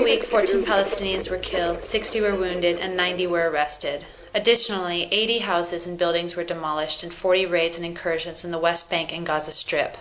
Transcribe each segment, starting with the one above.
week, 14 Palestinians were killed, 60 were wounded, and 90 were arrested. Additionally, 80 houses and buildings were demolished and 40 raids and incursions in the West Bank and Gaza Strip.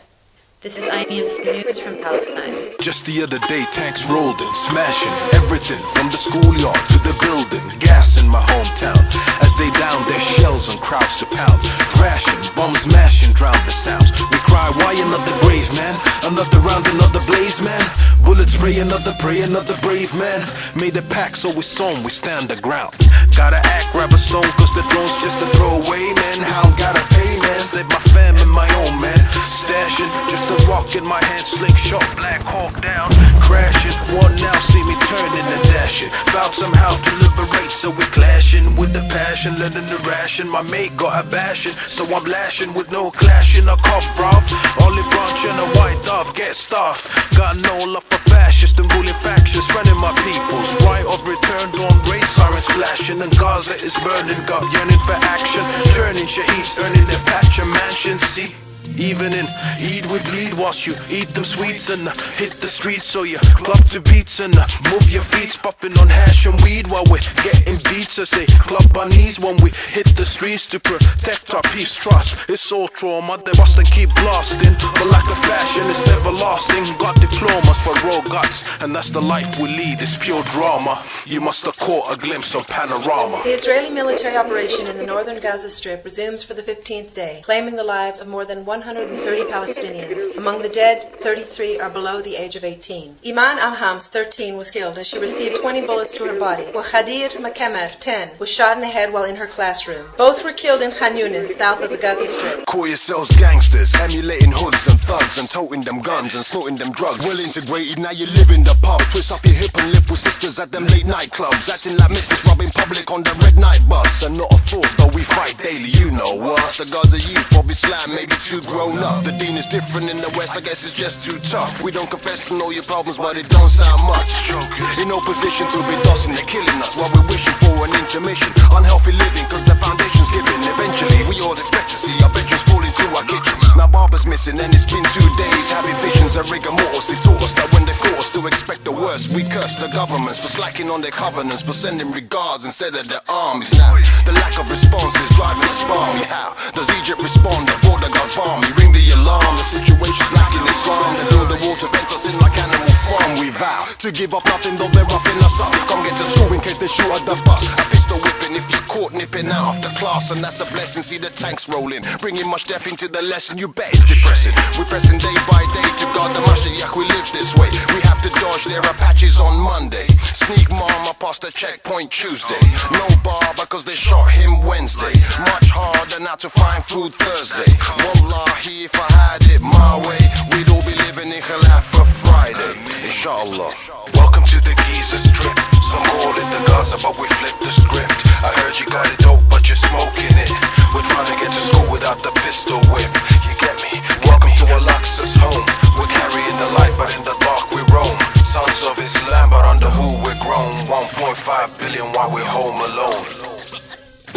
This is IMC News from Palestine. Just the other day, tanks rolled in, smashing everything from the schoolyard to the building. Gas in my hometown as they downed their shells on crowds to pound. Thrashing, bombs mashing, drown the sounds. We cry, why another grave, man? Another round, another blaze, man. Bullets spray, another brave man. Made a pact, so it's on, we stand the ground. Gotta act, grab a stone, cause the drone's just a throwaway, man. How gotta pay, man? Save my fam and my own, man. Stashing, just a rock in my hand, slingshot, Black Hawk down. Crashing, one now, see me turning and dashing. Vowed somehow to liberate, so we clashing with the passion, letting the ration. My mate got a bashing, so I'm lashing with no clashing. A cop, bruv, olive branch and a white dove, get stuffed. Got no love for fascists and ruling factions, running my peoples. Right of return, dawn raid, sirens flashing, and Gaza is burning up, yearning for action. Turning shaheeds, earning their patch and mansion. See, even in Eid we bleed whilst you eat them sweets and hit the streets, so you club to beats and move your feet, puffing on hash and weed while we're getting beats as they club our knees when we hit the streets to protect our peeps' trust. It's all trauma, they must and keep blasting, but lack of fashion is never lasting. Got diplomas for raw guts, and that's the life we lead, it's pure drama. You must have caught a glimpse of panorama. The Israeli military operation in the northern Gaza Strip resumes for the 15th day, claiming the lives of more than 130 Palestinians. Among the dead, 33 are below the age of 18. Iman Al-Hams, 13, was killed as she received 20 bullets to her body, while Khadir Makemer, 10, was shot in the head while in her classroom. Both were killed in Khan Yunis, south of the Gaza Strip. Call yourselves gangsters, emulating hoods and thugs and toting them guns and snorting them drugs. Well integrated, now you live in the pub. Twist up your hip and lip with sisters at them late night clubs, acting like Mrs. Robbing public on the red night bus. And not a thought, though we fight daily, you know us. The Gaza youth probably slam, maybe too grown up. The dean is different in the West, I guess it's just too tough. We don't confess to know your problems, but it don't sound much. In no position to be dossing, they're killing us while we're wishing for an intermission. Unhealthy living, cause the foundation's giving. Eventually, we all expect to see our bedrooms fall into our kitchens. Now Barbara's missing and it's been 2 days. Having visions of rigor mortis, they taught us that when they fought us to expect the worst. We curse the governments for slacking on their covenants, for sending regards instead of their armies. Now, the lack of response is driving us balmy. How does Egypt respond? The border guards farm, ring the alarm. The situation's lacking Islam. They build the water fence us in like Animal Farm. We vow to give up nothing, though they're roughing us up. Come get to school in case they shoot at the bus. A pistol whipping if you're caught nipping out after class, and that's a blessing. See the tanks rolling, bringing much death into the lesson. You bet it's depressing. We're pressing day by day to guard the Mashiach. We live this way. We have to dodge their Apaches on Monday. Sneak mama past the checkpoint Tuesday. No bar because they shot him Wednesday. Much harder now to find food Thursday. Wallahi, if I had it my way, we'd all be living in Khalaf for Friday, inshallah. Welcome to the Gaza Strip. Some call it the Gaza, but we flipped the script. I heard you got it dope, but you're smoking it. We're trying to get to school without the pistol whip. You get me? Welcome to Al-Aqsa's home. We're carrying the light, but in the dark we roam. Sons of Islam, but under who we're grown. 1.5 billion while we're home alone.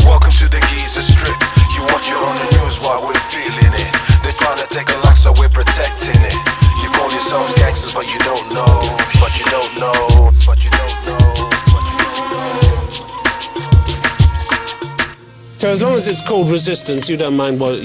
Welcome to the Gaza Strip. You watch it on the news while we're feeling it. They're trying to take Al-Aqsa, we're protecting it. You call yourselves gangsters, but you don't know. But you don't know. But you don't know. But you don't know. So as long as it's called resistance, you don't mind what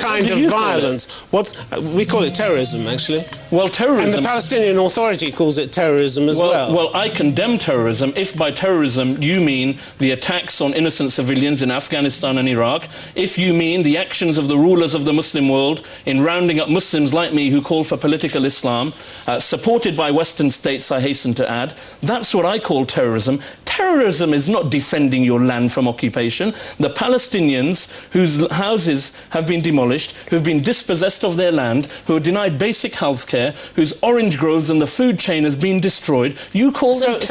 kind of violence. What we call it terrorism, actually. Well, terrorism. And the Palestinian Authority calls it terrorism as well. Well, I condemn terrorism if by terrorism you mean the attacks on innocent civilians in Afghanistan and Iraq, if you mean the actions of the rulers of the Muslim world in rounding up Muslims like me who call for political Islam, supported by Western states, I hasten to add. That's what I call terrorism. Terrorism is not defending your land from occupation. The Palestinians whose houses have been demolished, who've been dispossessed of their land, who are denied basic health care, whose orange groves and the food chain has been destroyed, you call them